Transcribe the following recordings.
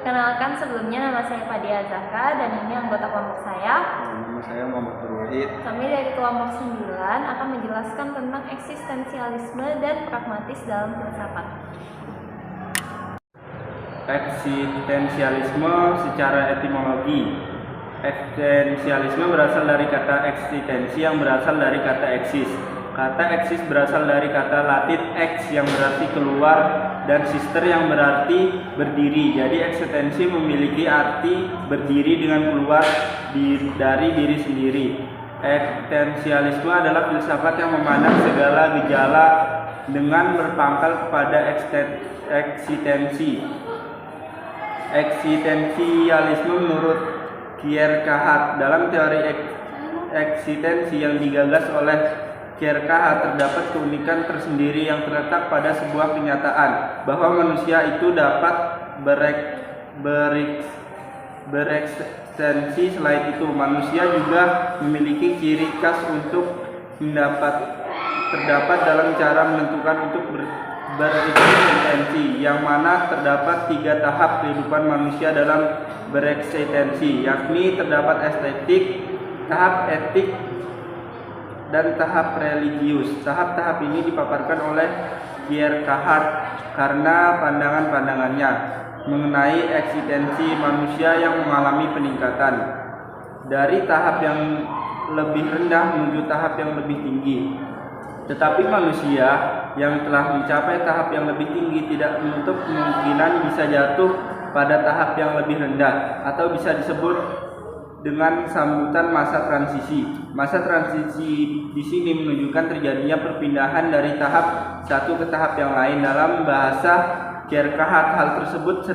Perkenalkan, sebelumnya nama saya Fadia Zahra dan ini anggota kelompok saya. Nama saya Muhammad Nurwahid. Kami dari kelompok 9 akan menjelaskan tentang eksistensialisme dan pragmatis dalam filsafat. Eksistensialisme secara etimologi. Eksistensialisme berasal dari kata eksistensi yang berasal dari kata eksis. Kata eksis berasal dari kata Latin ex yang berarti keluar dan sister yang berarti berdiri. Jadi eksistensi memiliki arti berdiri dengan keluar dari diri sendiri. Eksistensialisme adalah filsafat yang memandang segala gejala dengan berpangkal kepada eksistensi. Eksistensialisme menurut Kierkegaard, dalam teori eksistensi yang digagas oleh Kierkegaard, terdapat keunikan tersendiri yang terletak pada sebuah kenyataan bahwa manusia itu dapat bereksistensi. Selain itu, manusia juga memiliki ciri khas untuk terdapat dalam cara menentukan untuk bereksistensi, yang mana terdapat 3 tahap kehidupan manusia dalam bereksistensi, yakni terdapat estetik, tahap etik, dan tahap religius. Tahap-tahap ini dipaparkan oleh Kierkegaard karena pandangan-pandangannya mengenai eksistensi manusia yang mengalami peningkatan dari tahap yang lebih rendah menuju tahap yang lebih tinggi. Tetapi manusia yang telah mencapai tahap yang lebih tinggi tidak menutup kemungkinan bisa jatuh pada tahap yang lebih rendah, atau bisa disebut dengan sambutan masa transisi. Masa transisi di sini menunjukkan terjadinya perpindahan dari tahap satu ke tahap yang lain. Dalam bahasa Kierkegaard, hal tersebut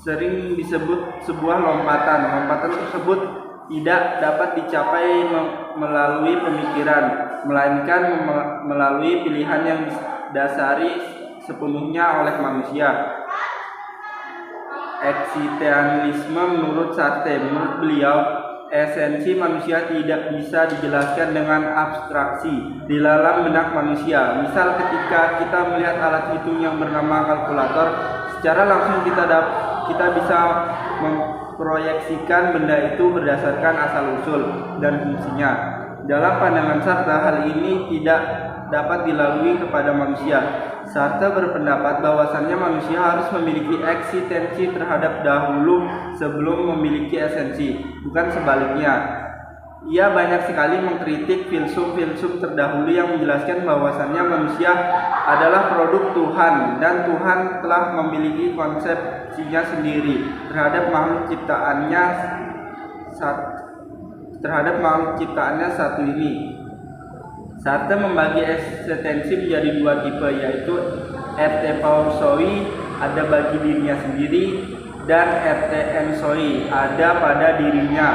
sering disebut sebuah lompatan. Lompatan tersebut tidak dapat dicapai melalui pemikiran, melainkan melalui pilihan yang didasari sepenuhnya oleh manusia. Eksistensialisme menurut Sartre, menurut beliau, esensi manusia tidak bisa dijelaskan dengan abstraksi di dalam benak manusia. Misal ketika kita melihat alat hitung yang bernama kalkulator, secara langsung kita bisa memproyeksikan benda itu berdasarkan asal-usul dan fungsinya. Dalam pandangan Sartre, hal ini tidak dapat dilalui kepada manusia. Sartre berpendapat bahwasannya manusia harus memiliki eksistensi terhadap dahulu sebelum memiliki esensi, bukan sebaliknya. Ia banyak sekali mengkritik filsuf-filsuf terdahulu yang menjelaskan bahwasannya manusia adalah produk Tuhan dan Tuhan telah memiliki konsepsinya sendiri terhadap makhluk ciptaannya satu ini. Sartre membagi eksistensi menjadi 2 tipe, yaitu ertepausoi, ada bagi dirinya sendiri, dan erteensoi, ada pada dirinya.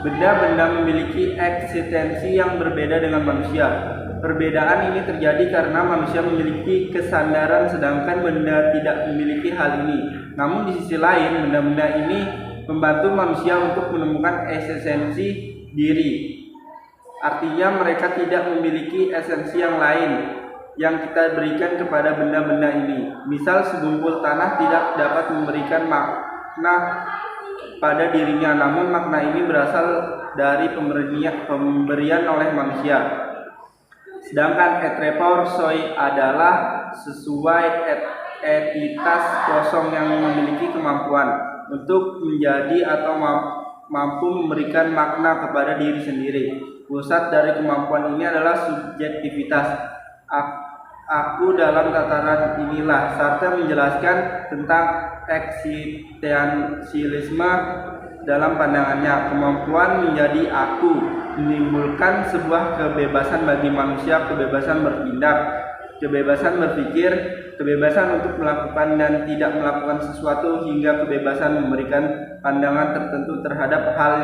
Benda-benda memiliki eksistensi yang berbeda dengan manusia. Perbedaan ini terjadi karena manusia memiliki kesandaran sedangkan benda tidak memiliki hal ini. Namun di sisi lain, benda-benda ini membantu manusia untuk menemukan eksistensi diri. Artinya mereka tidak memiliki esensi yang lain yang kita berikan kepada benda-benda ini. Misal segumpul tanah tidak dapat memberikan makna pada dirinya, namun makna ini berasal dari pemberian oleh manusia. Sedangkan etreporsoi adalah sesuai entitas kosong yang memiliki kemampuan untuk menjadi atau mampu memberikan makna kepada diri sendiri. Pusat dari kemampuan ini adalah subjektivitas. Aku dalam tataran inilah. Sartre menjelaskan tentang eksistensialisme dalam pandangannya. Kemampuan menjadi aku menimbulkan sebuah kebebasan bagi manusia, kebebasan bertindak, kebebasan berpikir, kebebasan untuk melakukan dan tidak melakukan sesuatu, hingga kebebasan memberikan pandangan tertentu terhadap hal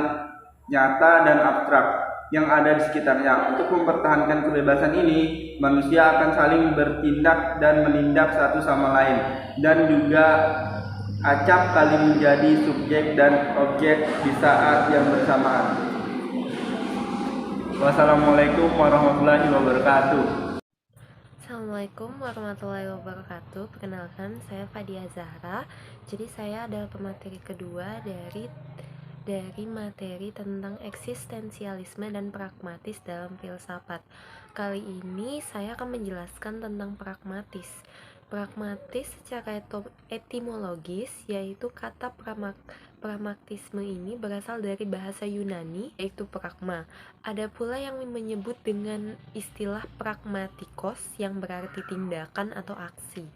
nyata dan abstrak yang ada di sekitarnya. Untuk mempertahankan kebebasan ini, manusia akan saling bertindak dan menindak satu sama lain, dan juga acap kali menjadi subjek dan objek di saat yang bersamaan. Wassalamualaikum warahmatullahi wabarakatuh. Assalamualaikum warahmatullahi wabarakatuh. Perkenalkan, saya Fadia Zahra. Jadi saya adalah pemateri kedua dari materi tentang eksistensialisme dan pragmatis dalam filsafat. Kali ini saya akan menjelaskan tentang pragmatis. Pragmatis secara etimologis, yaitu kata pragmatisme ini berasal dari bahasa Yunani, yaitu pragma. Ada pula yang menyebut dengan istilah pragmatikos yang berarti tindakan atau aksi.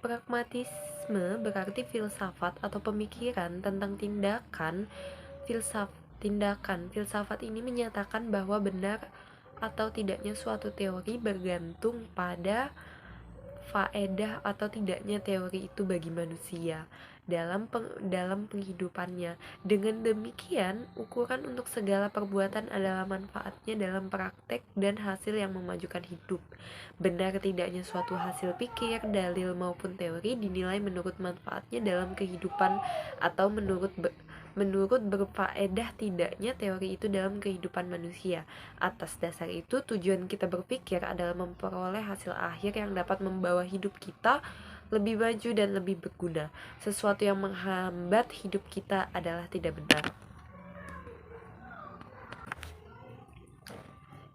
Pragmatisme berarti filsafat atau pemikiran tentang tindakan. Filsafat ini menyatakan bahwa benar atau tidaknya suatu teori bergantung pada faedah atau tidaknya teori itu bagi manusia dalam penghidupannya. Dengan demikian, ukuran untuk segala perbuatan adalah manfaatnya dalam praktek dan hasil yang memajukan hidup. Benar tidaknya suatu hasil pikir, dalil maupun teori dinilai menurut manfaatnya dalam kehidupan atau menurut berfaedah tidaknya teori itu dalam kehidupan manusia. Atas dasar itu, tujuan kita berpikir adalah memperoleh hasil akhir yang dapat membawa hidup kita lebih maju dan lebih berguna. Sesuatu yang menghambat hidup kita adalah tidak benar.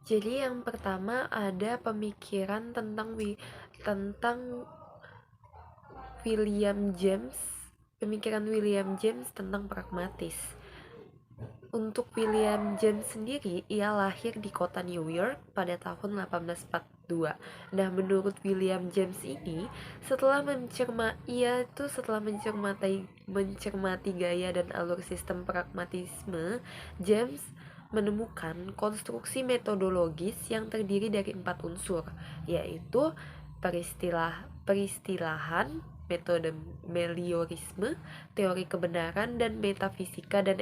Jadi yang pertama ada pemikiran tentang William James. Pemikiran William James tentang pragmatis. Untuk William James sendiri, ia lahir di kota New York pada tahun 1842. Nah, menurut William James ini, setelah mencermati gaya dan alur sistem pragmatisme, James menemukan konstruksi metodologis yang terdiri dari 4 unsur, yaitu peristilahan, metode meliorisme, teori kebenaran, dan metafisika dan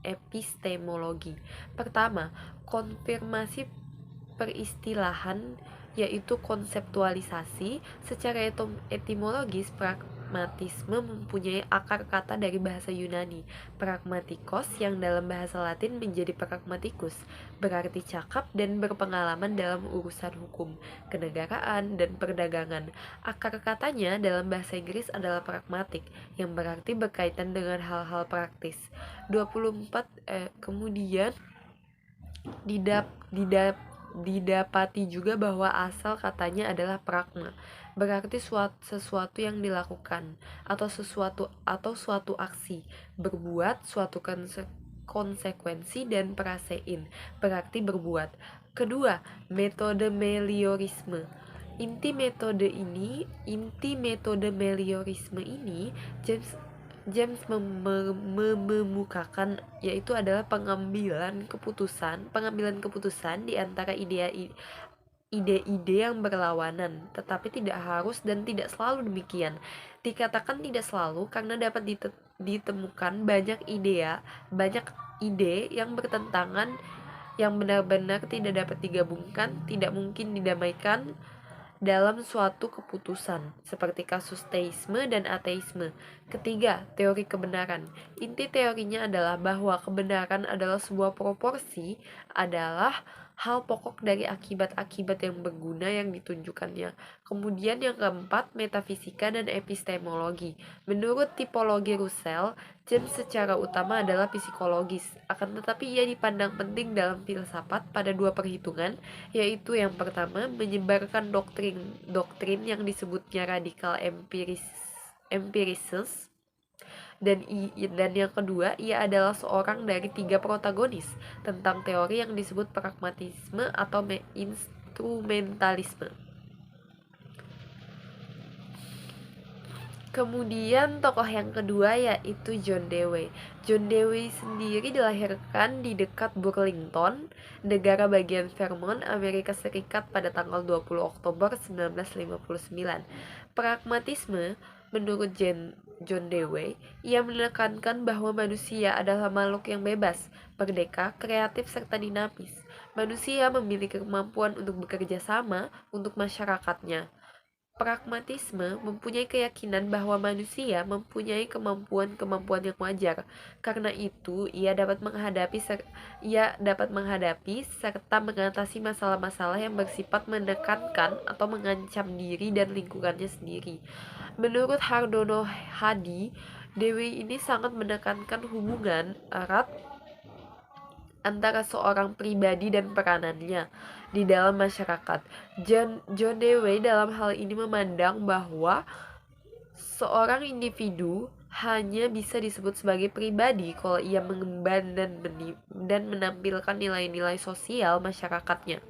epistemologi. Pertama, konfirmasi peristilahan, yaitu konseptualisasi. Secara etimologis, pragmatisme mempunyai akar kata dari bahasa Yunani pragmatikos yang dalam bahasa Latin menjadi pragmatikus, berarti cakap dan berpengalaman dalam urusan hukum, kenegaraan, dan perdagangan. Akar katanya dalam bahasa Inggris adalah pragmatik, yang berarti berkaitan dengan hal-hal praktis. 24 kemudian didapati juga bahwa asal katanya adalah pragma, berarti sesuatu yang dilakukan atau suatu aksi, berbuat, suatu konsekuensi, dan prasein, berarti berbuat. Kedua, metode meliorisme. Inti metode meliorisme ini James memukakan, yaitu adalah pengambilan keputusan di antara ide-ide yang berlawanan, tetapi tidak harus dan tidak selalu demikian. Dikatakan tidak selalu karena dapat ditemukan banyak ide yang bertentangan, yang benar-benar tidak dapat digabungkan, tidak mungkin didamaikan dalam suatu keputusan, seperti kasus teisme dan ateisme. Ketiga, teori kebenaran. Inti teorinya adalah bahwa kebenaran adalah sebuah proporsi, adalah hal pokok dari akibat-akibat yang berguna yang ditunjukkannya. Kemudian yang keempat, metafisika dan epistemologi. Menurut tipologi Russell, James secara utama adalah psikologis, akan tetapi ia dipandang penting dalam filsafat pada 2 perhitungan, yaitu yang pertama, menyebarkan doktrin yang disebutnya radikal empirisis, dan yang kedua, ia adalah seorang dari 3 protagonis tentang teori yang disebut pragmatisme atau instrumentalisme. Kemudian tokoh yang kedua yaitu John Dewey. John Dewey sendiri dilahirkan di dekat Burlington, negara bagian Vermont, Amerika Serikat pada tanggal 20 Oktober 1959. Pragmatisme menurut John Dewey, ia menekankan bahwa manusia adalah makhluk yang bebas, merdeka, kreatif, serta dinamis. Manusia memiliki kemampuan untuk bekerja sama untuk masyarakatnya. Pragmatisme mempunyai keyakinan bahwa manusia mempunyai kemampuan-kemampuan yang wajar. Karena itu, ia dapat menghadapi serta mengatasi masalah-masalah yang bersifat menekankan atau mengancam diri dan lingkungannya sendiri. Menurut Hardono Hadi, Dewi ini sangat menekankan hubungan erat antara seorang pribadi dan peranannya di dalam masyarakat. John Dewey dalam hal ini memandang bahwa seorang individu hanya bisa disebut sebagai pribadi kalau ia mengemban dan menampilkan nilai-nilai sosial masyarakatnya.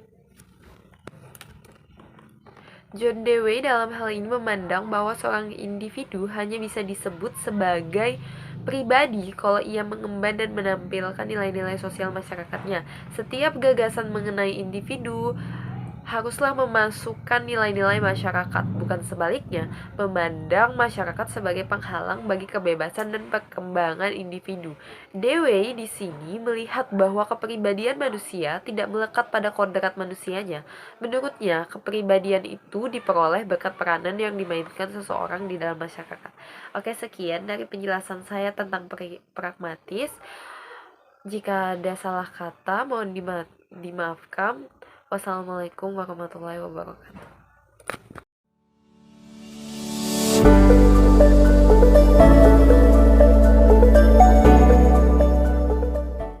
John Dewey dalam hal ini memandang bahwa seorang individu hanya bisa disebut sebagai pribadi kalau ia mengemban dan menampilkan nilai-nilai sosial masyarakatnya. Setiap gagasan mengenai individu haruslah memasukkan nilai-nilai masyarakat, bukan sebaliknya, memandang masyarakat sebagai penghalang bagi kebebasan dan perkembangan individu. Dewey di sini melihat bahwa kepribadian manusia tidak melekat pada kodrat manusianya. Menurutnya, kepribadian itu diperoleh berkat peranan yang dimainkan seseorang di dalam masyarakat. Oke, sekian dari penjelasan saya tentang pragmatis. Jika ada salah kata, mohon dimaafkan. Wassalamualaikum warahmatullahi wabarakatuh.